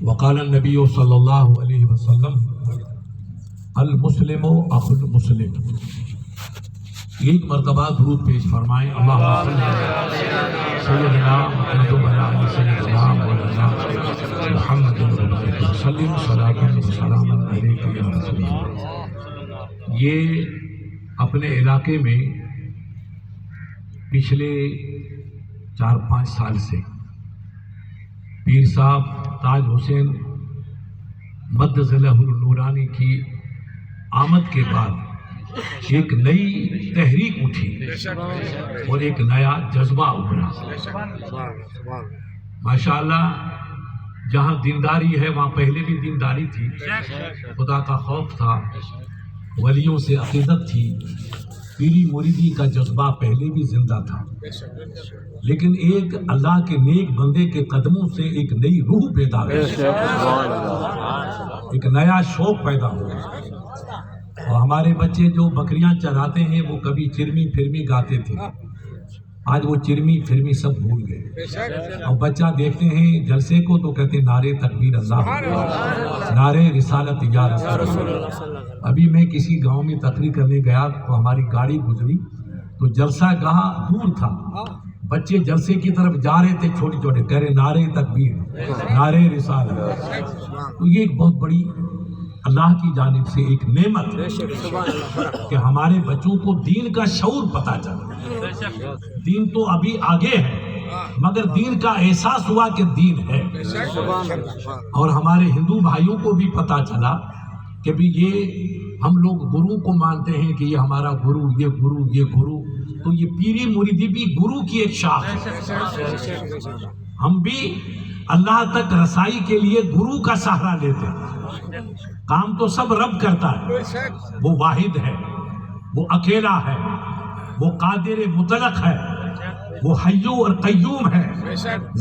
وقال النبی صلی اللہ علیہ وسلم المسلم اخو المسلم. ایک مرتبہ درود پیش فرمائیں. اللہم صلی علی سیدنا محمد وسلم صلاۃ وسلام علیک یا رسول اللہ. یہ اپنے علاقے میں پچھلے 4-5 سال سے پیر صاحب تاج حسین مدظ لہ النورانی کی آمد کے بعد ایک نئی تحریک اٹھی اور ایک نیا جذبہ ابھرا. ماشاءاللہ جہاں دینداری ہے وہاں پہلے بھی دینداری تھی، خدا کا خوف تھا، ولیوں سے عقیدت تھی، پیری مریدی کا جذبہ پہلے بھی زندہ تھا، لیکن ایک اللہ کے نیک بندے کے قدموں سے ایک نئی روح پیدا ہوئی، ایک نیا شوق پیدا ہوا. اور ہمارے بچے جو بکریاں چراتے ہیں وہ کبھی چرمی پھرمی گاتے تھے، آج وہ چرمی پھرمی سب بھول گئے. اور بچہ دیکھتے ہیں جلسے کو تو کہتے نعرے تکبیر اللہ، نعرے رسالت یا رسول اللہ. ابھی میں کسی گاؤں میں تقریر کرنے گیا تو ہماری گاڑی گزری تو جلسہ گاہ دور تھا، بچے جلسے کی طرف جا رہے تھے چھوٹے چھوٹے، کہہ رہے نعرے تکبیر نعرے رسالت. تو یہ ایک بہت بڑی اللہ کی جانب سے ایک نعمت ہے کہ ہمارے بچوں کو دین کا شعور پتہ چلا. دین تو ابھی آگے ہے مگر دین کا احساس ہوا کہ دین ہے. اور ہمارے ہندو بھائیوں کو بھی پتہ چلا کہ بھی یہ ہم لوگ گرو کو مانتے ہیں کہ یہ ہمارا گرو، یہ گرو، یہ گرو، تو یہ پیری مریدی بھی گرو کی ایک شاخ ہے. ہم بھی اللہ تک رسائی کے لیے گرو کا سہارا لیتے ہیں. کام تو سب رب کرتا ہے، وہ واحد ہے، وہ اکیلا ہے، وہ قادر مطلق ہے، وہ حیو اور قیوم ہے.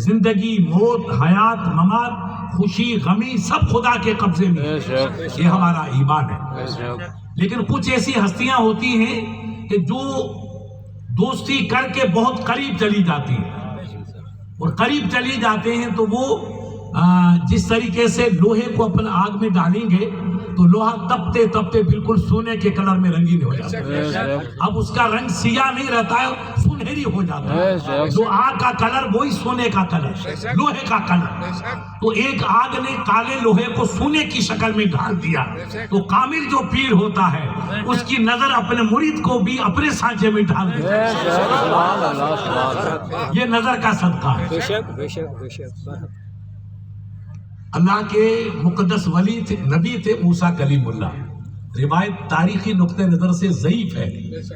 زندگی، موت، حیات، ممات، خوشی، غمی سب خدا کے قبضے میں، یہ ہمارا ایمان ہے. لیکن کچھ ایسی ہستیاں ہوتی ہیں کہ جو دوستی کر کے بہت قریب چلی جاتی ہیں، اور قریب چلی جاتے ہیں تو وہ جس طریقے سے لوہے کو اپنے آگ میں ڈالیں گے تو لوہا تپتے تپتے بالکل سونے کے کلر میں رنگین ہو جاتا ہے. اب اس کا رنگ سیاہ نہیں رہتا ہے، سنہری ہو جاتا ہے. جو آگ کا کلر وہی سونے کا کلر، لوہے کا کلر. تو ایک آگ نے کالے لوہے کو سونے کی شکل میں ڈال دیا. تو کامل جو پیر ہوتا ہے اس کی نظر اپنے مرید کو بھی اپنے سانچے میں ڈال دیتا ہے. یہ نظر کا صدقہ ہے. اللہ کے مقدس ولی تھے، نبی تھے موسیٰ کلیم اللہ. روایت تاریخی نقطہ نظر سے ضعیف ہے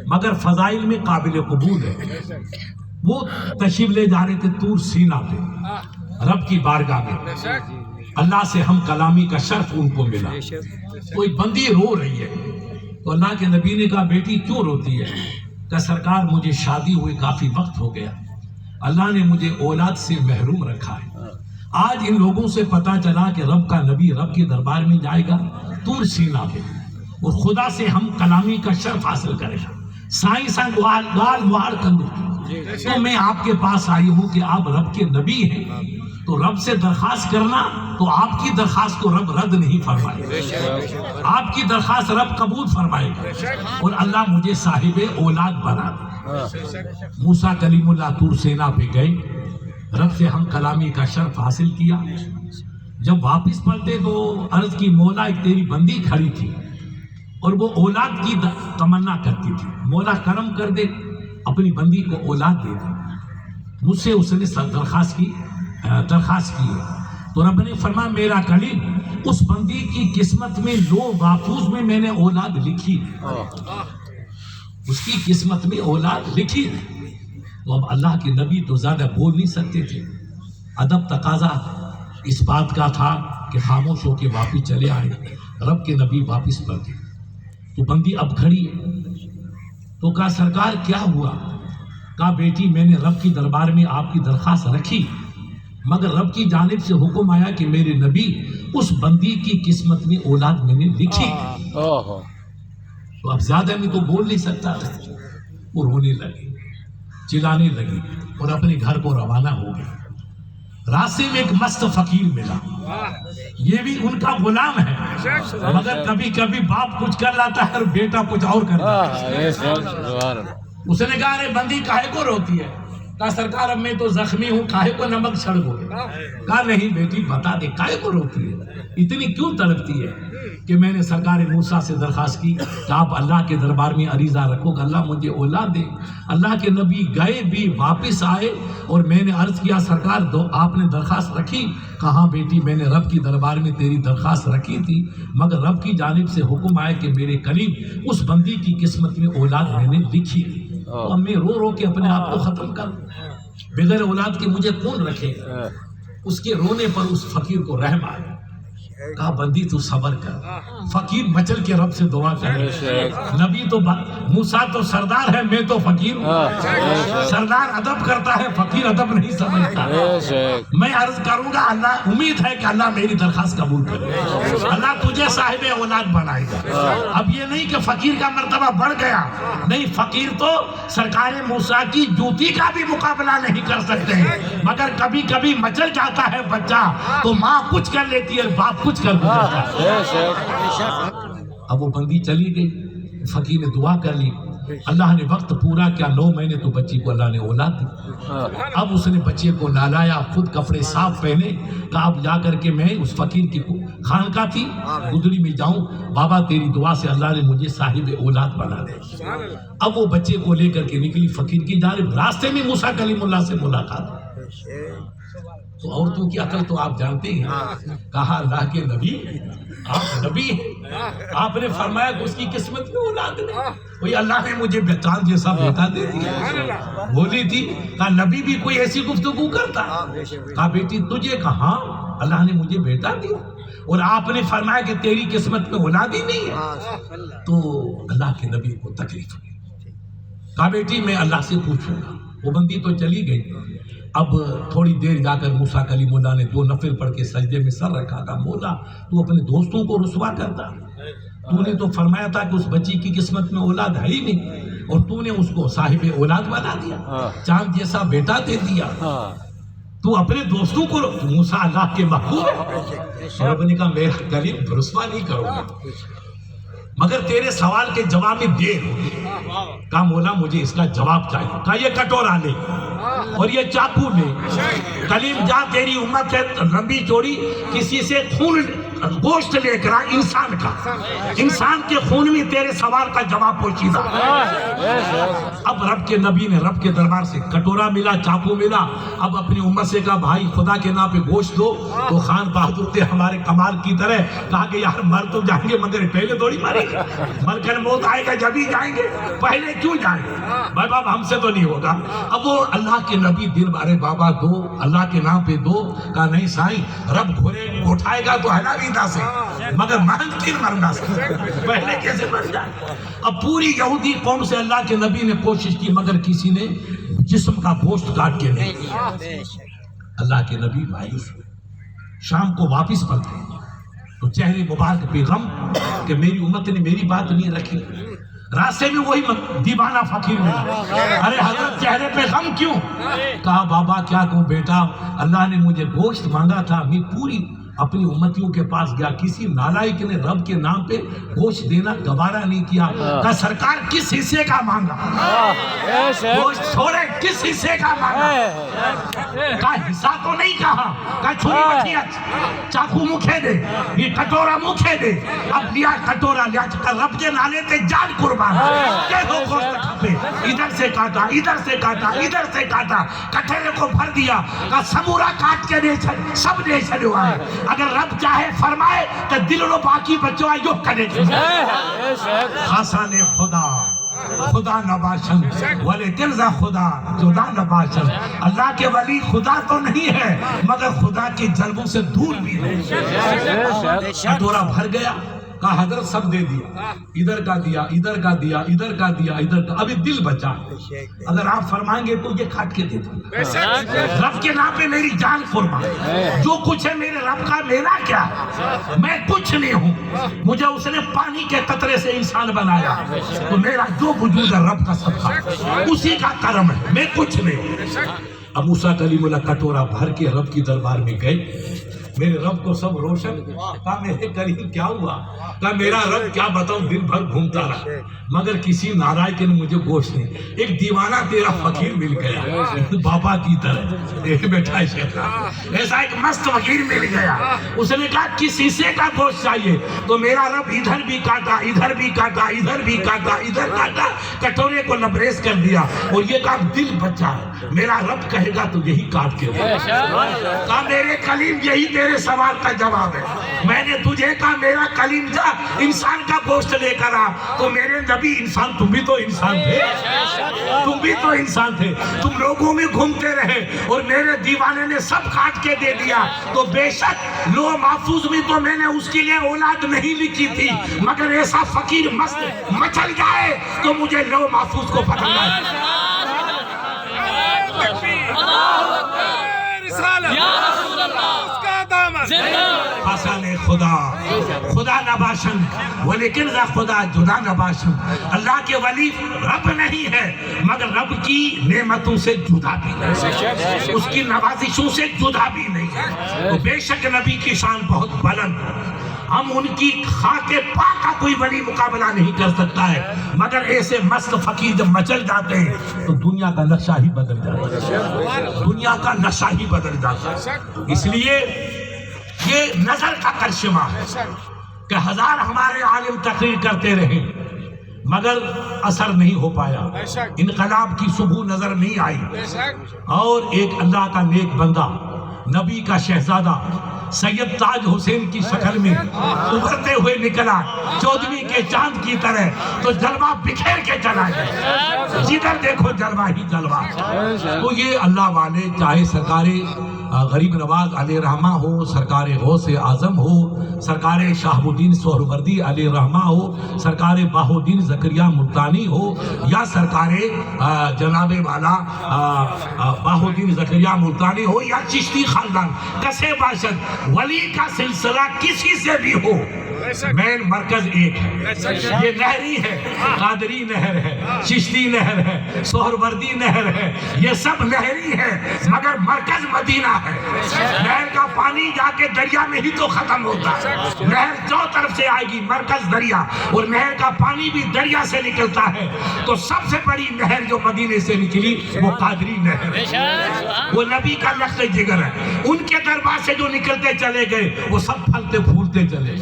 مگر فضائل میں قابل قبول ہے. وہ تشریف لے جا رہے تھے طور سینا پہ رب کی بارگاہ میں. اللہ سے ہم کلامی کا شرف ان کو ملا. کوئی بندی رو رہی ہے تو اللہ کے نبی نے کہا بیٹی کیوں روتی ہے؟ کہ سرکار مجھے شادی ہوئے کافی وقت ہو گیا، اللہ نے مجھے اولاد سے محروم رکھا ہے. آج ان لوگوں سے پتا چلا کہ رب کا نبی رب کے دربار میں جائے گا طور سینا پہ اور خدا سے ہم کلامی کا شرف حاصل کرے گا. سائنساں گال وار کندو تو میں آپ کے پاس آئی ہوں کہ آپ رب کے نبی ہیں، تو رب سے درخواست کرنا تو آپ کی درخواست کو رب رد نہیں فرمائے گا، آپ کی درخواست رب قبول فرمائے گا اور اللہ مجھے صاحب اولاد بنا دے. موسیٰ کلیم اللہ طور سینا پہ گئے، رب سے ہم کلامی کا شرف حاصل کیا. جب واپس پلٹے تو عرض کی مولا ایک تیری بندی کھڑی تھی اور وہ اولاد کی تمنا کرتی تھی، مولا کرم کر دے اپنی بندی کو اولاد دے دے. مجھ سے اس نے درخواست کی ہے. تو رب نے فرمایا میرا کلیم اس بندی کی قسمت میں لو محفوظ میں میں نے اولاد لکھی ہے، اس کی قسمت میں اولاد لکھی ہے. تو اب اللہ کے نبی تو زیادہ بول نہیں سکتے تھے. ادب تقاضا اس بات کا تھا کہ خاموش ہو کے واپس چلے آئے. رب کے نبی واپس پلٹے تو بندی اب کھڑی ہے. تو کہا سرکار کیا ہوا؟ کہا بیٹی میں نے رب کی دربار میں آپ کی درخواست رکھی مگر رب کی جانب سے حکم آیا کہ میرے نبی اس بندی کی قسمت میں اولاد میں نے لکھی. تو اب زیادہ میں تو بول نہیں سکتا تھا. وہ رونے لگی، چلانے لگی اور اپنے گھر کو روانہ ہو گئی. راستے میں ایک مست فقیر ملا، یہ بھی ان کا غلام ہے، مگر کبھی کبھی باپ کچھ کر لاتا ہے اور بیٹا کچھ اور کر لاتا ہے۔ اس نے کہا ارے بندی کاہے کو روتی ہے؟ کہا سرکار اب میں تو زخمی ہوں، کاہے کو نمک چھڑک ہو گیا؟ کہا نہیں بیٹی بتا دے کاہے کو روتی ہے، اتنی کیوں تڑپتی ہے؟ کہ میں نے سرکار موسیٰ سے درخواست کی کہ آپ اللہ کے دربار میں عریضہ رکھو کہ اللہ مجھے اولاد دے۔ اللہ کے نبی گئے بھی واپس آئے اور میں نے عرض کیا سرکار دو آپ نے درخواست رکھی؟ کہاں بیٹی میں نے رب کی دربار میں تیری درخواست رکھی تھی، مگر رب کی جانب سے حکم آئے کہ میرے قریب اس بندی کی قسمت میں اولاد میں نے لکھی ہے، تو اب میں رو رو کے اپنے آپ کو ختم کر بغیر اولاد کے مجھے کون رکھے گا؟ اس کے رونے پر اس فقیر کو رحم آیا، کہا بندی تو صبر کر۔ فقیر مچل کے رب سے دعا کرے، نبی تو موسیٰ تو سردار ہے، میں تو فقیر ہوں۔ سردار ادب کرتا ہے، فقیر ادب نہیں سمجھتا۔ میں عرض کروں گا اللہ امید ہے کہ اللہ میری درخواست قبول کرے، اللہ تجھے صاحب اولاد بنائے گا۔ اب یہ نہیں کہ فقیر کا مرتبہ بڑھ گیا، نہیں، فقیر تو سرکار موسیٰ کی جوتی کا بھی مقابلہ نہیں کر سکتے، مگر کبھی کبھی مچل جاتا ہے بچہ تو ماں کچھ کر لیتی ہے، باپ کچھ کر دیتا ہے۔ اب وہ بندی چلی گئی، فقیر نے دعا کر لی، اللہ نے وقت پورا کیا، 9 مہینے تو بچی کو اللہ نے اولاد دی۔ اب اس نے بچے کو نہلایا، خود کپڑے صاف پہنے، کہا اب جا کر کے میں اس فقیر کی خانقاہ تھی گدڑی میں جاؤں، بابا تیری دعا سے اللہ نے مجھے صاحب اولاد بنا دے۔ اب وہ بچے کو لے کر کے نکلی فقیر کی جانب، راستے میں موسیٰ کلیم اللہ سے ملاقات۔ تو عورتوں کی عقل تو آپ جانتے ہیں، کہا اللہ کے نبی آپ نبی ہیں، آپ نے فرمایا کہ اس کی قسمت میں اولاد نہیں، وہی اللہ نے مجھے چاند جیسا بیٹا دے دیا۔ بولی تھی کہا نبی بھی کوئی ایسی گفتگو کرتا؟ کہا بیٹی تجھے کہاں، اللہ نے مجھے بیٹا دیا اور آپ نے فرمایا کہ تیری قسمت میں اولاد ہی نہیں ہے۔ تو اللہ کے نبی کو تکلیف ہوئی، کہا بیٹی میں اللہ سے پوچھوں گا۔ وہ بندی تو چلی گئی۔ اب تھوڑی دیر جا کر موسیٰ کلیم اللہ نے 2 نفل پڑھ کے سجدے میں سر رکھا، کہا مولا تو اپنے دوستوں کو رسوا کرتا، تو نے تو فرمایا تھا کہ اس بچی کی قسمت میں اولاد ہے ہی نہیں، اور تو نے اس کو صاحب اولاد بنا دیا، چاند جیسا بیٹا دے دیا، تو اپنے دوستوں کو موسیٰ اللہ کے محبوب ہے۔ رب نے کہا میرا کلیم رسوا نہیں کرو گا، مگر تیرے سوال کے جواب میں دیر ہوگی۔ کہا مولا مجھے اس کا جواب چاہیے۔ کہا یہ کٹورا لے اور یہ چاقو لے، کلیم جا تیری امت ہے لمبی چوڑی، کسی سے خون گوشت لے کر انسان کا، انسان کے خون میں تیرے سوال کا جواب پوشیدہ۔ اب رب کے نبی نے رب کے دربار سے کٹورا ملا، چاقو ملا، اب اپنی امت سے کہا بھائی خدا کے نام پہ گوشت دو۔ تو خان بہادر تھے ہمارے کمال کی طرح، کہا کہ یار مر تو جائیں گے مگر پہلے تھوڑی ماریں گے، مر کر موت آئے گا جب ہی جائیں گے، پہلے کیوں جائیں گے؟ بھائی بابا ہم سے تو نہیں ہوگا۔ اب وہ اللہ کے نبی دل بارے بابا دو، اللہ کے نام پہ دو۔ کہا نہیں سائیں، رب گھوڑے اٹھائے گا تو حلاویدہ سے، مگر مہنگین مرنا سے، پہلے کیسے مر جائے؟ اب پوری یہودی قوم سے اللہ کے نبی نے کوشش کی مگر کسی نے جسم کا گوشت کاٹ کے نہیں دیا۔ اللہ کے نبی مایوس ہوئے، شام کو واپس پلٹے تو چہرے مبارک پہ غم کہ میری امت نے میری بات نہیں رکھی۔ راستے میں وہی دیوانہ فقیر ملا، ارے حضرت چہرے پہ غم کیوں؟ کہا بابا کیا کہوں بیٹا، اللہ نے مجھے گوشت مانگا تھا، میں پوری اپنی امتیوں کے پاس گیا، کسی نالائق نے رب کے نام پہ گوشت دینا گوارا نہیں کیا۔ کہا سرکار کس حصے کا مانگا؟ گوشت چھوڑے کس حصے کا مانگا؟ کہا حصہ تو نہیں کہا، کہا چھوڑی بچیت چاقو مکھے دے، یہ کٹورا مکھے دے۔ اب لیا کٹورا، لیا رب کے نالے تے جان قربان کہ دو گوشت کھپے، ادھر سے کاٹا ادھر سے کاٹا ادھر سے کاٹا، کٹھرے کو بھر دیا۔ کہا سمورا کاٹ کے دے چھڑ سب دے چھڑو آئے، اگر رب چاہے فرمائے تو دل و باقی بچوں آئیو کرے خاصان خدا خدا نباشن ولیکن ذا خدا جدا نباشن۔ اللہ کے ولی خدا تو نہیں ہے مگر خدا کے جلووں سے دور بھی نہیں۔ کٹورا بھر گیا، کہا حضرت سب دے دیا، ادھر کا دیا ادھر کا دیا ادھر کا دیا ادھر کا، ابھی دل بچا، اگر آپ فرمائیں گے تو یہ کھاٹ کے دے دوں، رب کے نام پہ میری جان قربان، جو کچھ ہے میرے رب کا میرا کیا ہے؟ میں کچھ نہیں ہوں، مجھے اس نے پانی کے قطرے سے انسان بنایا، تو میرا جو وجود ہے رب کا صدقہ، اسی کا کرم ہے، میں کچھ نہیں ہوں۔ اب موسیٰ کلیم اللہ کٹورا بھر کے رب کی دربار میں گئے. میرے رب کو سب روشن. کہا میرے کریم کیا ہوا؟ کہا میرا رب کیا بتاؤں دن بھر گھومتا رہا مگر کسی نالائق نے مجھے گوشت نہیں. ایک دیوانہ تیرا فقیر مل گیا بابا کی طرح بیٹھا ایسا ایک مست فقیر مل گیا. اس نے کہا کس حصے کا گوشت چاہیے؟ تو میرا رب ادھر بھی کاٹا ادھر بھی کاٹا ادھر بھی کاٹا ادھر کاٹا کٹورے کو لبریز کر دیا اور یہ کہا دل بچا ہے میرا رب کہے گا تو یہی کاٹ کے دے. کہا میرے کلیم یہی تیرے سوال کا جواب ہے. میں نے تجھے کہا میرا کلیم جا انسان کا گوشت لے کر آ تو میرے نبی انسان تم بھی تو انسان تھے تم بھی تو انسان تھے. تم لوگوں میں گھومتے رہے اور میرے دیوانے نے سب کاٹ کے دے دیا. تو بے شک لوح محفوظ میں تو میں نے اس کے لیے اولاد نہیں لکھی تھی مگر ایسا فقیر مست مچل جائے تو مجھے لوح محفوظ کو پتہ ہے. حسن خدا نباشن ولیکن خدا جدا نباشن. اللہ کے ولی رب نہیں ہے مگر رب کی نعمتوں سے جدا بھی نہیں اس کی نوازشوں سے جدا بھی نہیں ہے. تو بے شک نبی کی شان بہت بلند. ہم ان کی خاک پاک کا کوئی ولی مقابلہ نہیں کر سکتا ہے مگر ایسے مست فقیر جب مچل جاتے ہیں تو دنیا کا نقشہ ہی بدل جاتا ہے. دنیا کا نقشہ ہی بدل جاتا ہے. اس لیے یہ نظر کا کرشمہ ہے کہ ہزار ہمارے عالم تقریر کرتے رہے مگر اثر نہیں ہو پایا. انقلاب کی صبح نظر نہیں آئی اور ایک اللہ کا نیک بندہ نبی کا شہزادہ سید تاج حسین کی شکل میں ابھرتے ہوئے نکلا 14ویں کے چاند کی طرح تو جلوہ بکھیر کے چلا گیا. جدھر دیکھو جلوہ ہی جلوہ. تو یہ اللہ والے چاہے سرکار غریب نواز علیہ رحمہ ہو سرکار غوث اعظم ہو سرکار شہاب الدین سہروردی علیہ رحمہ ہو سرکار بہاء الدین زکریا ملتانی ہو یا سرکار جناب والا بہاء الدین زکریا ملتانی ہو یا چشتی خاندان کسے باشد ولی کا سلسلہ کسی سے بھی ہو مین مرکز ایک ہے. یہ نہری ہے قادری نہر ہے چشتی نہر ہے سہروردی نہر ہے یہ سب نہری ہے مگر مرکز مدینہ ہے. نہر کا پانی جا کے دریا میں ہی تو ختم ہوتا ہے. نہر جو طرف سے آئے گی مرکز دریا اور نہر کا پانی بھی دریا سے نکلتا ہے. تو سب سے بڑی نہر جو مدینے سے نکلی وہ قادری نہر ہے. وہ نبی کا لخت جگر ہے. ان کے دربار سے جو نکلتے چلے گئے وہ سب پھلتے پھولتے چلے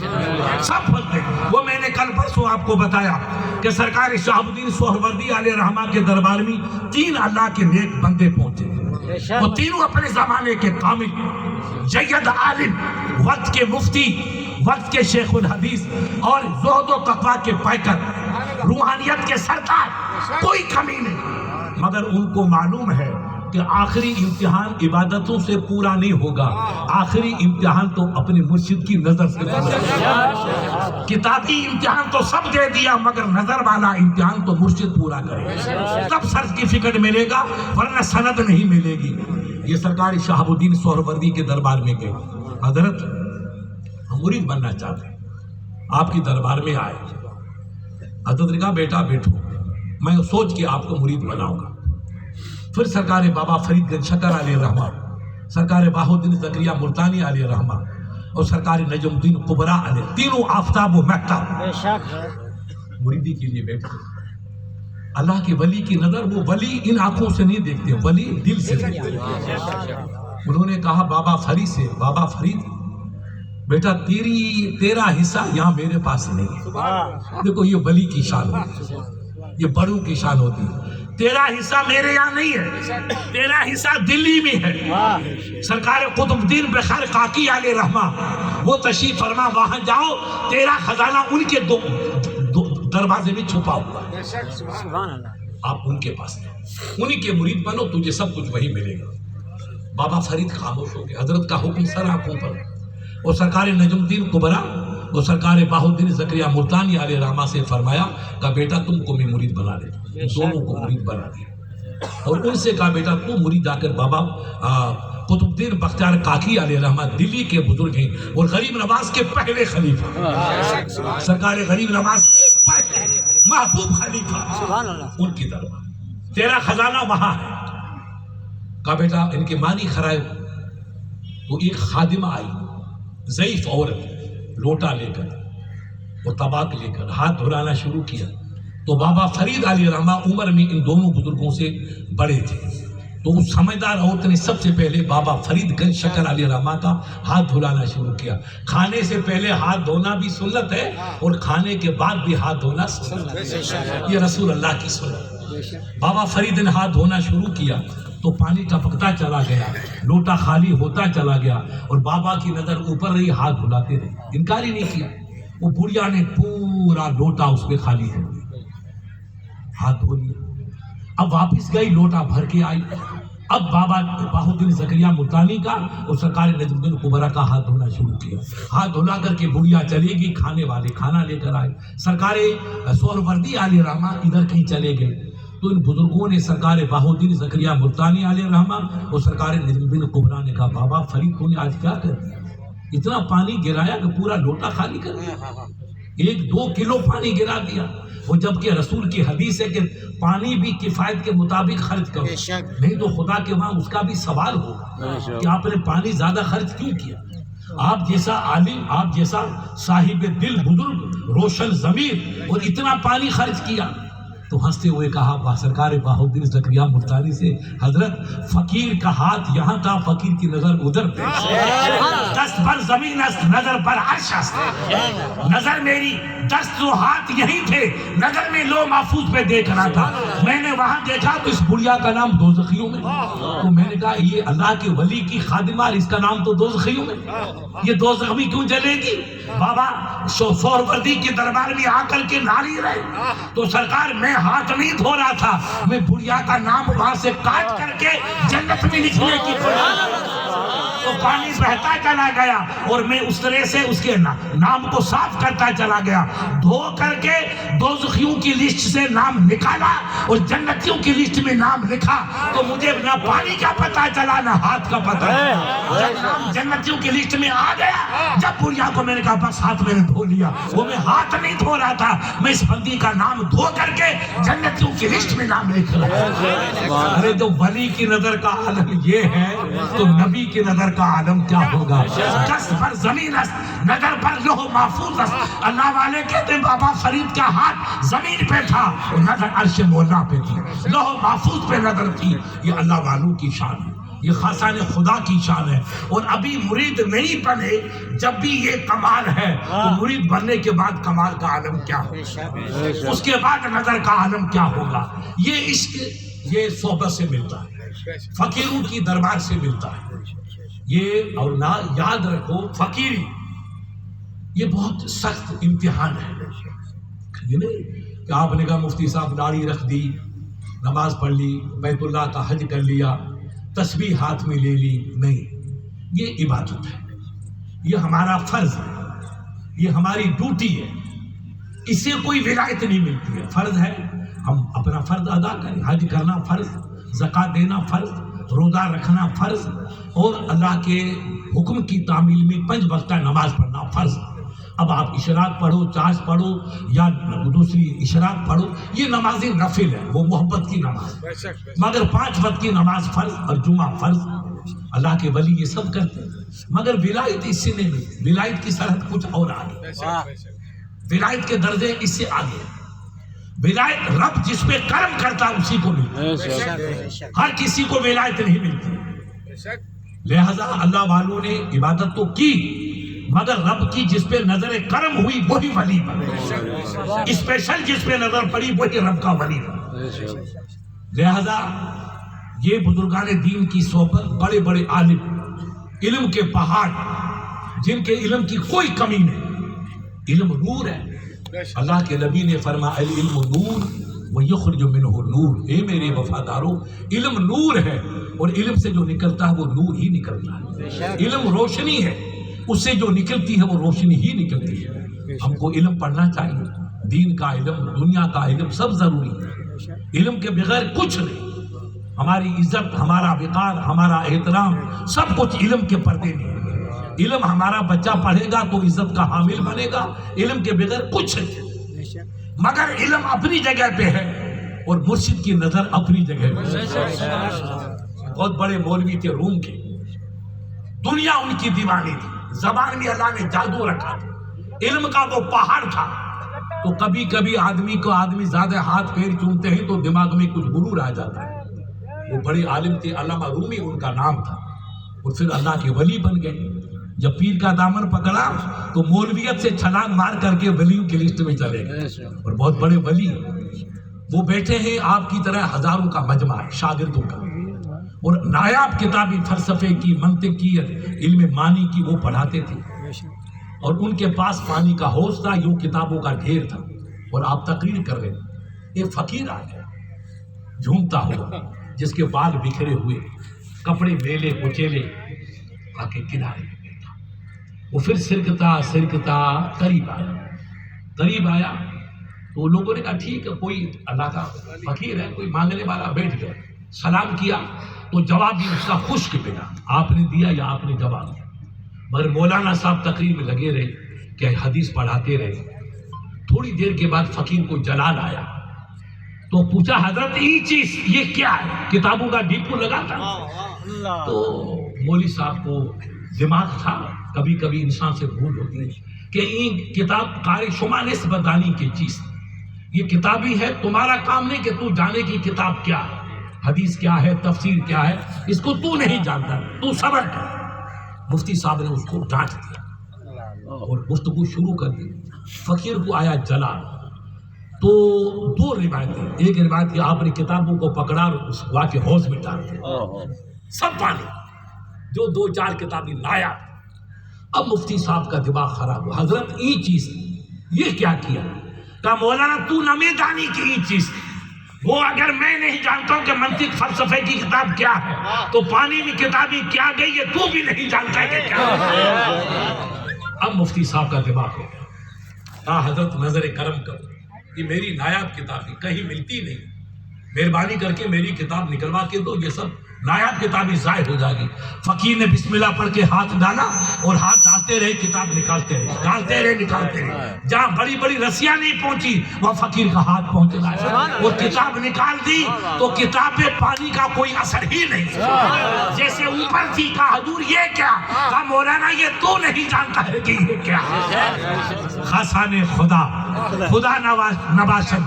سب پھلتے. وہ میں نے کل پرسوں آپ کو بتایا کہ سرکار شہاب الدین سہروردی علیہ رحمہ کے دربار میں 3 اللہ کے نیک بندے پہنچے. وہ تینوں اپنے زمانے کے کامل جید عالم وقت کے مفتی وقت کے شیخ الحدیث اور زہد و تقویٰ کے پیکر روحانیت کے سرکار کوئی کمی نہیں مگر ان کو معلوم ہے کہ آخری امتحان عبادتوں سے پورا نہیں ہوگا. آخری امتحان تو اپنے مرشد کی نظر سے ہوگا. کتابی امتحان تو سب دے دیا مگر نظر والا امتحان تو مرشد پورا کرے تب سرٹیفکیٹ ملے گا ورنہ سند نہیں ملے گی. یہ سرکار شہاب الدین سہروردی کے دربار میں گئے. حضرت ہم مرید بننا چاہتے ہیں آپ کی دربار میں آئے. حضرت نے کہا بیٹا بیٹھو میں سوچ کے آپ کو مرید بناؤں گا. پھر سرکار بابا فرید گنج شکر علیہ رحمہ سرکار بہاء الدین زکریا ملتانی علیہ رحمہ اور سرکار نجم الدین قبرا علیہ تینوں آفتاب و مہتاب مریدی کے لیے بیٹھے. اللہ کے ولی کی نظر وہ ولی ان آنکھوں سے نہیں دیکھتے ولی دل سے دیکھتے. انہوں نے کہا بابا فرید سے بابا فرید بیٹا تیرا حصہ یہاں میرے پاس نہیں ہے. دیکھو یہ ولی کی شان ہے یہ بڑوں کی شان ہوتی ہے. تیرا حصہ میرے یہاں نہیں ہے تیرا حصہ دلی میں ہے. سرکار قطب الدین بخار کاکی علیہ رحمہ وہ تشریف فرما وہاں جاؤ تیرا خزانہ ان کے دروازے میں چھپا ہوا ہے. آپ ان کے پاس انہی کے مرید بنو تجھے سب کچھ وہی ملے گا. بابا فرید خاموش ہو گئے. حضرت کا حکم سر آنکھوں پر اور سرکار نجم الدین قبرا اور سرکار بہاء الدین زکریا ملتانی علیہ رحمہ سے فرمایا کہ بیٹا تم کو میں مرید بنا لے. دونوں کو مرید بنا دیا اور ان سے کہا بیٹا تو مرید آ کر بابا قطب الدین بختیار کاکی علیہ رحمہ دلی کے بزرگ ہیں اور غریب نواز کے پہلے خلیفہ سرکار غریب نواز کے پہلے محبوب خلیفہ ان کی دربار تیرا خزانہ وہاں ہے. کہا بیٹا ان کے معنی خرائے. تو ایک خادمہ آئی، ضعیف عورت، لوٹا لے کر اور طباق لے کر ہاتھ دھلانا شروع کیا. تو بابا فرید علیہ رحمہ عمر میں ان دونوں بزرگوں سے بڑے تھے. تو اس سمجھدار عورت نے سب سے پہلے بابا فرید گنج شکر علیہ رحمہ کا ہاتھ دھلانا شروع کیا. کھانے سے پہلے ہاتھ دھونا بھی سنت ہے اور کھانے کے بعد بھی ہاتھ دھونا سنت ہے، یہ رسول اللہ کی سنت. بابا فرید نے ہاتھ دھونا شروع کیا تو پانی ٹپکتا چلا گیا، لوٹا خالی ہوتا چلا گیا اور بابا کی نظر اوپر رہی، ہاتھ دھلاتے رہے، انکار ہی نہیں کیا. وہ بڑھیا نے پورا لوٹا اس پہ خالی کر دیا، ہاتھ دھو لیا. اب واپس گئی، لوٹا بھر کے آئی. اب بابا بہاؤالدین زکریا ملتانی کا اور سرکار نجم الدین کبریٰ کا ہاتھ دھونا شروع کیا. ہاتھ دھلا کر کے بڑھیا چلے گی، کھانے والے کھانا لے کر آئے. سرکار سہروردی علیہ رحمہ ادھر کہیں چلے گئے تو ان بزرگوں نے سرکار بہاؤالدین زکریا ملتانی علیہ رحمہ اور سرکار نجم الدین کبریٰ نے کہا بابا فرید کو نے آج کیا کر دیا؟ اتنا پانی گرایا کہ پورا لوٹا خالی کر دیا، 1-2 کلو پانی گرا دیا. وہ جبکہ رسول کی حدیث ہے کہ پانی بھی کفایت کے مطابق خرچ کرو، نہیں تو خدا کے وہاں اس کا بھی سوال ہوگا کہ آپ نے پانی زیادہ خرچ کیوں کیا. آپ جیسا عالم، آپ جیسا صاحب دل بزرگ روشن ضمیر اور اتنا پانی خرچ کیا. تو ہنستے ہوئے کہا سرکار بہاؤالدین زکریا ملتانی سے، حضرت فقیر کا ہاتھ یہاں تھا، فقیر کی نظر ادھر تھی. دست بر زمین است نظر بر عرش است، نظر میری دست و ہاتھ یہی تھے، نظر میں لوح محفوظ پہ دیکھ رہا تھا. میں نے وہاں دیکھا تو اس بڑھیا کا نام دوزخیوں میں. تو میں نے کہا یہ اللہ کے ولی کی خادمہ، اس کا نام تو دوزخیوں میں، یہ دوزخ میں کیوں جلے گی؟ بابا سہروردی کے دربار میں آ کر کے ناری رہے. تو سرکار میں ہاتھ نہیں دھو رہا تھا، میں بڑھیا کا نام وہاں سے کاٹ کر کے جنت میں لکھنے کی تو پانی بہتا چلا گیا اور میں اس طرح سے اس کے نام کو صاف کرتا چلا گیا. دھو کر کے دوزخیوں کی لسٹ سے نام نکالا اور جنتیوں کی لسٹ میں نام لکھا. تو مجھے نہ پانی کا پتہ چلا نہ ہاتھ کا پتہ. جب نام جنتیوں کی لسٹ میں آ گیا، جب بڑھیا کو میں نے کہا بس ہاتھ میں نے دھو لیا. وہ میں ہاتھ نہیں دھو رہا تھا، میں اس بندی کا نام دھو کر کے جنتیوں کی لسٹ میں نام لکھ رہا. ارے جو ولی کی نظر کا عالم یہ ہے تو نبی کی نظر کا عالم کیا ہوگا؟ دست پر زمین است نظر پر لوح محفوظ است. اللہ والے کہتے ہیں بابا فرید کا ہاتھ زمین پہ تھا، نظر عرش مولا پہ تھی، لوح محفوظ پہ نظر تھی. یہ اللہ والوں کی شان ہے، یہ خاصان خدا کی شان ہے. اور ابھی مرید نہیں بنے جب بھی یہ کمال ہے، تو مرید بننے کے بعد کمال کا عالم کیا ہوگا، اس کے بعد نظر کا عالم کیا ہوگا. یہ عشق یہ صحبت سے ملتا ہے، فقیروں کی دربار سے ملتا ہے. یہ اور نہ یاد رکھو فقیری یہ بہت سخت امتحان ہے. یہ نہیں کہ آپ نے کہا مفتی صاحب داڑھی رکھ دی، نماز پڑھ لی، بیت اللہ کا حج کر لیا، تسبیح ہاتھ میں لے لی. نہیں، یہ عبادت ہے، یہ ہمارا فرض ہے، یہ ہماری ڈیوٹی ہے. اس سے کوئی ولایت نہیں ملتی ہے. فرض ہے ہم اپنا فرض ادا کریں. حج کرنا فرض، زکوٰۃ دینا فرض، روزہ رکھنا فرض، اور اللہ کے حکم کی تعمیل میں 5 وقتہ نماز پڑھنا فرض. اب آپ اشراق پڑھو، چاش پڑھو یا دوسری اشراق پڑھو، یہ نماز نفل ہے، وہ محبت کی نماز. مگر 5 وقت کی نماز فرض اور جمعہ فرض. اللہ کے ولی یہ سب کرتے ہیں. مگر ولایت اس سے نہیں ملتی. ولایت کی سرحد کچھ اور آگے، ولایت کے درجے اس سے آگے. ولایت رب جس پہ کرم کرتا اسی کو ملتی، ہر کسی کو ولایت نہیں ملتی. لہذا اللہ والوں نے عبادت تو کی، مگر رب کی جس پہ نظر کرم ہوئی وہی ولی بنا. اسپیشل جس پہ نظر پڑی وہی رب کا ولی بنا. لہذا یہ بزرگان دین کی صحبت، بڑے بڑے عالم، علم کے پہاڑ، جن کے علم کی کوئی کمی نہیں. علم نور ہے. اللہ کے نبی نے فرمایا العلم نور ویخرج منہ نور. اے میرے وفاداروں، علم نور ہے اور علم سے جو نکلتا ہے وہ نور ہی نکلتا ہے. علم روشنی ہے، اس سے جو نکلتی ہے وہ روشنی ہی نکلتی ہے. ہم کو علم پڑھنا چاہیے، دین کا علم، دنیا کا علم سب ضروری ہے. علم کے بغیر کچھ نہیں. ہماری عزت، ہمارا وقار، ہمارا احترام سب کچھ علم کے پردے میں. علم ہمارا بچہ پڑھے گا تو عزت کا حامل بنے گا، علم کے بغیر کچھ نہیں. مگر علم اپنی جگہ پہ ہے اور مرشد کی نظر اپنی جگہ پہ ہے. بہت بڑے مولوی تھے روم کے، دنیا ان کی دیوانی تھی، زبان میں اللہ نے جادو رکھا تھا، علم کا وہ پہاڑ تھا۔ تو کبھی کبھی آدمی زیادہ ہاتھ پیر چومتے ہیں تو دماغ میں کچھ غرور آ جاتا ہے۔ وہ بڑے عالم تھے، علامہ رومی ان کا نام تھا، اور پھر اللہ کے ولی بن گئے۔ جب پیر کا دامن پکڑا تو مولویت سے چھلانگ مار کر کے ولیوں کی لسٹ میں چلے گئے، اور بہت بڑے ولی ہیں۔ وہ بیٹھے ہیں آپ کی طرح ہزاروں کا مجمع ہے شاگردوں کا، اور نایاب کتابی فلسفے کی، منطق کی، علم معنی کی وہ پڑھاتے تھے، اور ان کے پاس پانی کا حوض تھا، یوں کتابوں کا ڈھیر تھا، اور آپ تقریر کر رہے تھے۔ ایک فقیر آ گیا جھومتا ہوا، جس کے بال بکھرے ہوئے، کپڑے میلے کچیلے، آ کے کنارے میں بیٹھا۔ وہ پھر سرکتا قریب آیا تو لوگوں نے کہا ٹھیک ہے، کوئی اللہ کا فقیر ہے، کوئی مانگنے والا، بیٹھ گئے۔ سلام کیا تو جواب بھی اس کا خشک ملا، آپ نے دیا یا آپ نے جواب دیا۔ مگر مولانا صاحب تقریر میں لگے رہے کہ حدیث پڑھاتے رہے۔ تھوڑی دیر کے بعد فقیر کو جلال آیا تو پوچھا حضرت یہ چیز یہ کیا ہے؟ کتابوں کا ڈپو لگا تھا۔ تو مولوی صاحب کو دماغ تھا، کبھی کبھی انسان سے بھول ہوتی ہے، کہ یہ کتاب قاری شما نسبت دانی کی چیز، یہ کتابی ہے، تمہارا کام نہیں کہ تو جانے کی کتاب کیا ہے، حدیث کیا ہے، تفسیر کیا ہے، اس کو تو نہیں جانتا، تو صبر کر۔ مفتی صاحب نے اس کو ڈانٹ دیا اور گفتگو شروع کر دی۔ فقیر کو آیا جلال۔ تو دو روایتیں، ایک روایت کہ آپ نے کتابوں کو پکڑا اور اس گوا کے حوض میں ڈال دیا، سب پانی، جو دو چار کتابیں لایا۔ اب مفتی صاحب کا دماغ خراب ہوا، حضرت یہ چیز یہ کیا کیا؟ کہا مولانا تو نمی دانی کی یہ چیز، وہ اگر میں نہیں جانتا ہوں کہ منطق فلسفے کی کتاب کیا ہے تو پانی میں کتابیں کیا گئی یہ تو بھی نہیں جانتا ہے کہ کیا ہے۔ اب مفتی صاحب کا دماغ ہو گیا، کہا حضرت نظر کرم کرو، یہ میری نایاب کتاب کہیں ملتی نہیں، مہربانی کر کے میری کتاب نکلوا کے دو، یہ سب نایاب کتابیں ضائع ہو جائے گی۔ فقیر نے بسم اللہ پڑھ کے ہاتھ ڈالا اور ہاتھ ڈالتے رہے، کتاب نکالتے رہے۔ جہاں بڑی بڑی رسیاں نہیں پہنچی وہاں فقیر کا ہاتھ پہنچ گیا، وہ کتاب نکال دی تو کتاب پہ پانی کا کوئی اثر ہی نہیں، جیسے اوپر تھی۔ کہا حضور یہ کیا؟ کہا مولانا یہ تو نہیں جانتا ہے کہ یہ کیا ہے۔ خاصان خدا نواسن،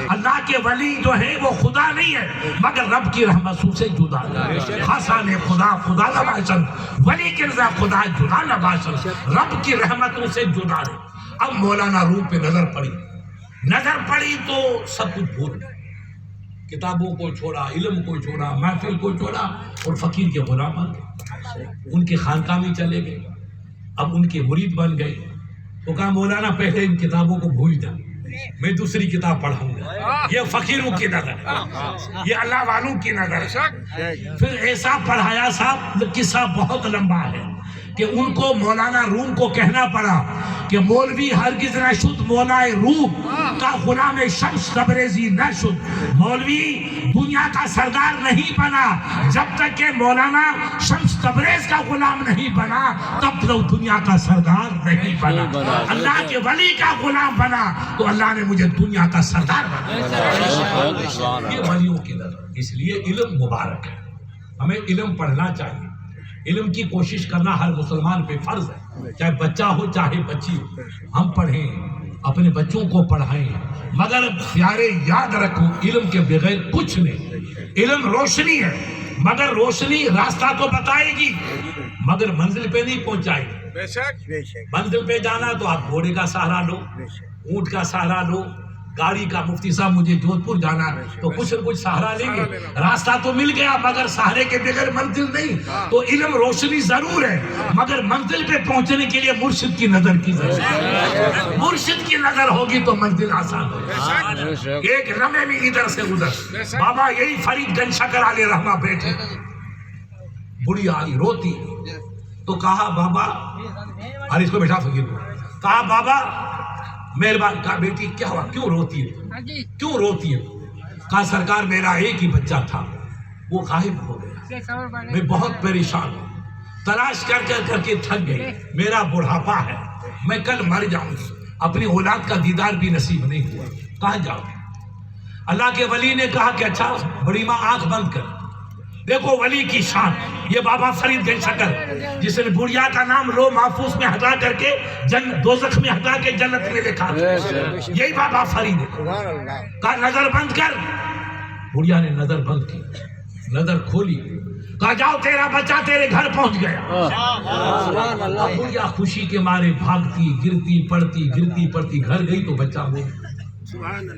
اللہ کے ولی جو ہیں وہ خدا نہیں ہے مگر رب کی رحمتوں سے جدا ہے۔ خاصان خدا نواسن، ولی کی رضا خدا جدا نواسن، رب کی رحمتوں سے جدا ہے۔ اب مولانا روم پہ نظر پڑی تو سب کچھ بھول گئے، کتابوں کو چھوڑا، علم کو چھوڑا، محفل کو چھوڑا، اور فقیر کے غلام بن گئے، ان کے خانقاہ میں چلے گئے، اب ان کے مرید بن گئے۔ تو کہا مولانا پہلے ان کتابوں کو بھول جا، میں دوسری کتاب پڑھاؤں گا۔ یہ فقیروں کی نظر، یہ اللہ والوں کی نظر۔ پھر ایسا پڑھایا صاحب، قصہ بہت لمبا ہے، کہ ان کو مولانا روم کو کہنا پڑا کہ مولوی ہرگز نہ شد مولائے روم کا غلام شمس تبریزی نہ شد۔ مولوی دنیا کا سردار نہیں بنا جب تک کہ مولانا شمس تبریز کا غلام نہیں بنا، تب تک دنیا کا سردار نہیں بنا۔ اللہ کے ولی کا غلام بنا تو اللہ نے مجھے دنیا کا سردار بنا۔ یہ ولیوں کی نظر، اس لیے علم مبارک ہے، ہمیں علم پڑھنا چاہیے، علم کی کوشش کرنا ہر مسلمان پہ فرض ہے، چاہے بچہ ہو چاہے بچی ہو، ہم پڑھیں، اپنے بچوں کو پڑھائیں، مگر پیارے یاد رکھو علم کے بغیر کچھ نہیں۔ علم روشنی ہے، مگر روشنی راستہ تو بتائے گی مگر منزل پہ نہیں پہنچائے گی۔ منزل پہ جانا تو آپ گھوڑے کا سہارا لو، اونٹ کا سہارا لو، گاڑی کا، مفتی صاحب مجھے جودھ پور جانا تو کچھ نہ کچھ سہارا لیں گے، راستہ تو مل گیا مگر سہارے کے بغیر منزل نہیں۔ تو علم روشنی ضرور ہے مگر منزل پہ پہنچنے کے لیے مرشد کی نظر کی ضرورت ہے، مرشد کی نظر ہوگی تو منزل آسان ہوگی۔ ایک لمحے میں ادھر سے ادھر، بابا یہی فرید گنج شکر علیہ رحمہ بیٹھے، بڑی آئی روتی تو کہا بابا، اور اس کو بیٹھا فقیر کو، کہا بابا مہربان، کہا بیٹی کیا ہوا، کیوں روتی ہے؟ کہا سرکار میرا ایک ہی بچہ تھا، وہ غائب ہو گیا، میں بہت پریشان ہوں، تلاش کر کے تھک گئی، میرا بڑھاپا ہے، میں کل مر جاؤں گی، اپنی اولاد کا دیدار بھی نصیب نہیں ہوا، کہاں جاؤں؟ اللہ کے ولی نے کہا کہ اچھا بڑی ماں آنکھ بند کر، دیکھو ولی کی شان، یہ بابا فرید گنج شکر جس نے بڑھیا کا نام لو محفوظ میں ہٹا کر کے دوزخ میں ہٹا کے جنت میں لکھا، یہی بابا فرید ہے۔ کہا نظر بند کر، بڑھیا نے نظر بند کی، نظر کھولی، کہا جاؤ تیرا بچہ تیرے گھر پہنچ گیا۔ بڑھیا خوشی کے مارے بھاگتی گرتی پڑتی گھر گئی تو بچہ وہ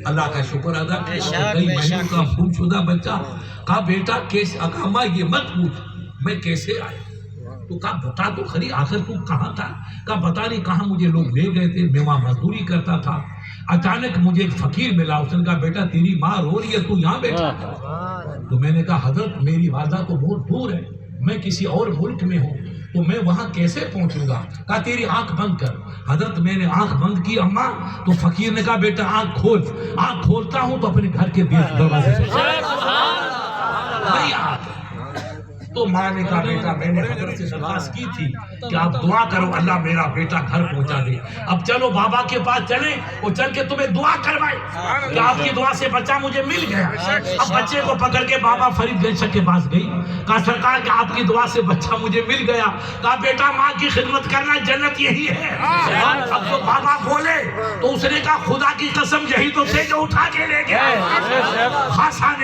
اللہ کا شکر ادا کیا، کئی مہینوں کا گم شدہ بچہ۔ کہا بیٹا کیسے؟ اما یہ مت پوچھ میں کیسے آیا، تو کہا بتا تو خری آخر تو کہاں تھا؟ کہا بتا نہیں کہاں، مجھے لوگ لے گئے تھے، میں وہاں مزدوری کرتا تھا، اچانک مجھے ایک فقیر ملا، اس نے کہا بیٹا تیری ماں رو رہی ہے تو یہاں بیٹھا۔ تو میں نے کہا حضرت میری والدہ تو بہت دور ہے، میں کسی اور ملک میں ہوں، تو میں وہاں کیسے پہنچوں گا؟ کہا تیری آنکھ بند کر۔ حضرت میں نے آنکھ بند کی اماں، تو فقیر نے کہا بیٹا آنکھ کھول۔ آنکھ کھولتا ہوں تو اپنے گھر کے دروازے سے تو ماں نے کہا بیٹا میں نے حضرت سے درخواست کی تھی کہ آپ دعا کرو اللہ میرا بیٹا گھر پہنچا دے، اب چلو بابا کے پاس چلیں، وہ چل کے تمہیں دعا کروائے کہ آپ کی دعا سے بچہ مجھے مل گیا۔ اب بچے کو پکڑ کے بابا فرید گنج شکر کے پاس گئی، کہا سرکار کہ آپ کی دعا سے بچہ مجھے مل گیا۔ کہا بیٹا ماں کی خدمت کرنا جنت یہی ہے۔ اب تو بابا بولے تو اس نے کہا خدا کی قسم یہی تو تھے جو اٹھا کے لے گیا، خاصان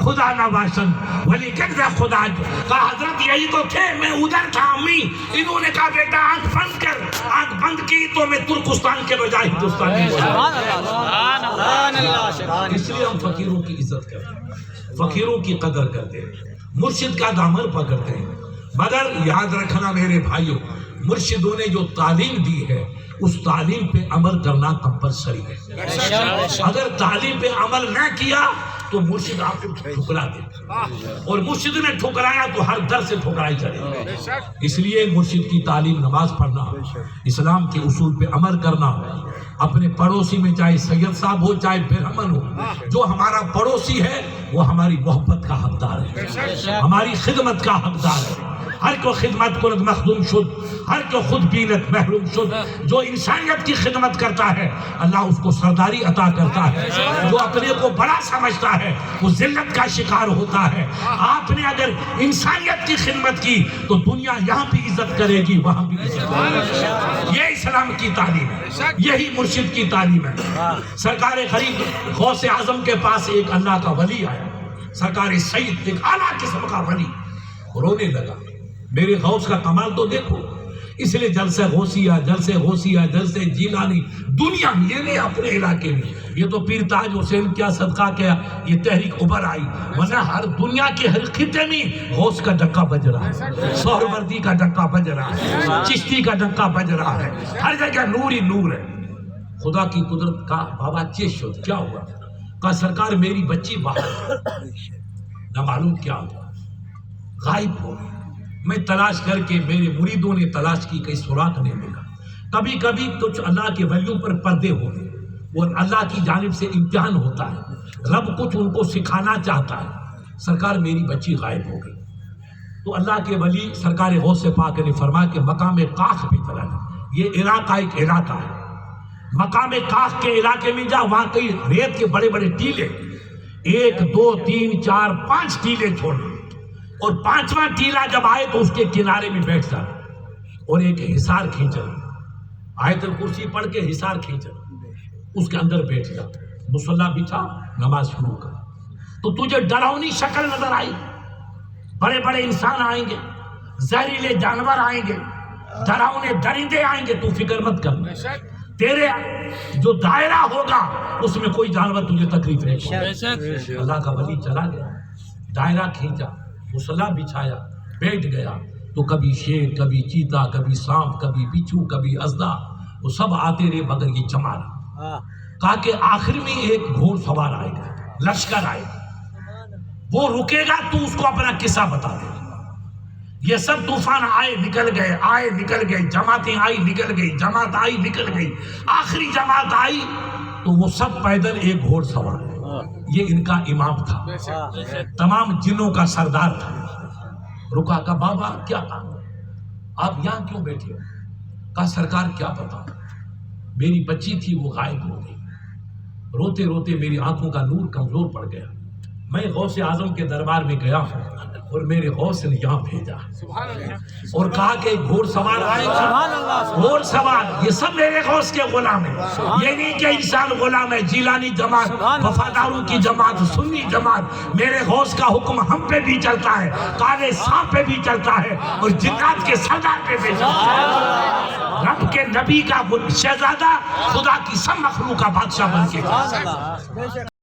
خدا نواشن ولی کردہ خدا۔ کہا حضرت یہی تو تھے، میں ادھر تھا امی۔ انہوں نے کہا بیٹا آنکھ بند کر، آنکھ بند کی تو میں ترکستان کے بجائے ہندوستان میں اس لیے ہم فقیروں کی عزت کرتے ہیں، فقیروں کی قدر کرتے ہیں، مرشد کا دامن پکڑتے ہیں۔ مگر یاد رکھنا میرے بھائیوں، مرشدوں نے جو تعلیم دی ہے اس تعلیم پہ عمل کرنا کمپلسری ہے۔ اگر تعلیم پہ عمل نہ کیا تو مرشد آپ کو ٹھکرا دے، اور مرشد نے ٹھکرایا تو ہر در سے ٹھکرائی چلے گی۔ اس لیے مرشد کی تعلیم، نماز پڑھنا، اسلام کے اصول پہ عمل کرنا، اپنے پڑوسی میں چاہے سید صاحب ہو چاہے برہمن ہو، جو ہمارا پڑوسی ہے وہ ہماری محبت کا حقدار ہے، ہماری خدمت کا حقدار ہے۔ ہر کو خدمت کرد مخدوم شد، ہر کو خود بینت محروم شد۔ جو انسانیت کی خدمت کرتا ہے اللہ اس کو سرداری عطا کرتا ہے، جو اپنے کو بڑا سمجھتا ہے وہ ذلت کا شکار ہوتا ہے۔ آپ نے اگر انسانیت کی خدمت کی تو دنیا یہاں بھی عزت کرے گی، وہاں بھی عزت کرے گی۔ یہ اسلام کی تعلیم ہے، یہی مرشد کی تعلیم ہے۔ سرکار غریب غوث اعظم کے پاس ایک اللہ کا ولی آیا، سرکار سید ایک اعلیٰ قسم کا ولی، رونے لگا میرے غوث کا کمال تو دیکھو۔ اس لیے جلسہ جلسہ جیلانی دنیا میں، یہ نہیں اپنے علاقے میں، یہ تو پیر تاج حسین کیا صدقہ کیا یہ تحریک ابھر آئی، ورنہ ہر دنیا کے ہر خطے میں غوث کا ڈکا بج رہا ہے، سہروردی کا ڈکا بج رہا ہے، چشتی کا ڈکا بج رہا ہے، ہر جگہ نور ہی نور ہے۔ خدا کی قدرت کا بابا چیش شد، کیا ہوا؟ کہا سرکار میری بچی باہر، نہ معلوم کیا ہوا، غائب ہو گئی۔ میں تلاش کر کے، میرے مریدوں نے تلاش کی، کہیں سراغ نہیں ملا۔ کبھی کبھی کچھ اللہ کے ولیوں پر پردے ہوتے، اور اللہ کی جانب سے امتحان ہوتا ہے، رب کچھ ان کو سکھانا چاہتا ہے۔ سرکار میری بچی غائب ہو گئی، تو اللہ کے ولی سرکار غوث پاک نے فرمایا کہ مقام کاخ بھی چلا جائے۔ یہ علاقہ ایک علاقہ ہے، مقام کاخ کے علاقے میں جا، وہاں کئی ریت کے بڑے بڑے ٹیلے، 1 2 3 4 5 ٹیلے چھوڑے، اور 5واں ٹیلا جب آئے تو اس کے کنارے میں بیٹھ جا، اور ایک حصار کھینچا، آیت الکرسی پڑھ کے حصار کھینچا، اس کے اندر بیٹھ جا، مصلی بچھا، نماز شروع کر۔ تو تجھے ڈراؤنی شکل نظر آئی، بڑے بڑے انسان آئیں گے، زہریلے جانور آئیں گے، ڈراؤنے درندے آئیں گے، تو فکر مت کرنا، تیرے جو دائرہ ہوگا اس میں کوئی جانور تجھے تکلیف نہیں پہنچے۔ اللہ کا ولی چلا گیا، دائرہ کھینچا، مصلی بچھایا، بیٹھ گیا، تو کبھی شیر، کبھی چیتا، کبھی سانپ، کبھی بچھو، کبھی اژدہا، وہ سب آتے رہے مگر یہ جمع رہا۔ کہا کہ آخر میں ایک گھوڑ سوار آئے گا، لشکر آئے گا، وہ رکے گا تو اس کو اپنا قصہ بتا دے گا۔ یہ سب طوفان آئے نکل گئے، آئے نکل گئے، جماعتیں آئی نکل گئی، جماعت آئی نکل گئی، آخری جماعت آئی تو وہ سب پیدل ایک گھوڑ سوار ہے۔ یہ ان کا امام تھا، تمام جنوں کا سردار تھا۔ رکا، کہا بابا کیا آپ یہاں کیوں بیٹھے ہو؟ کہا سرکار کیا پتا، میری بچی تھی وہ غائب ہو گئی، روتے روتے میری آنکھوں کا نور کمزور پڑ گیا، میں غوث اعظم کے دربار میں گیا ہوں اور میرے غوث نے یہاں بھیجا اور کہا کہ گھوڑ سوار آئے گا، گھوڑ سوار یہ سب میرے غوث کے غلام ہیں، یہ نہیں کہ انسان غلام ہے۔ جیلانی جماعت، وفاداروں کی جماعت، سنی جماعت، میرے غوث کا حکم ہم پہ بھی چلتا ہے، کالے سانپ پہ بھی چلتا ہے اور جنات کے سردار پہ بھی چلتا ہے۔ رب کے نبی کا شہزادہ خدا کی سب مخلوق کا بادشاہ بن کے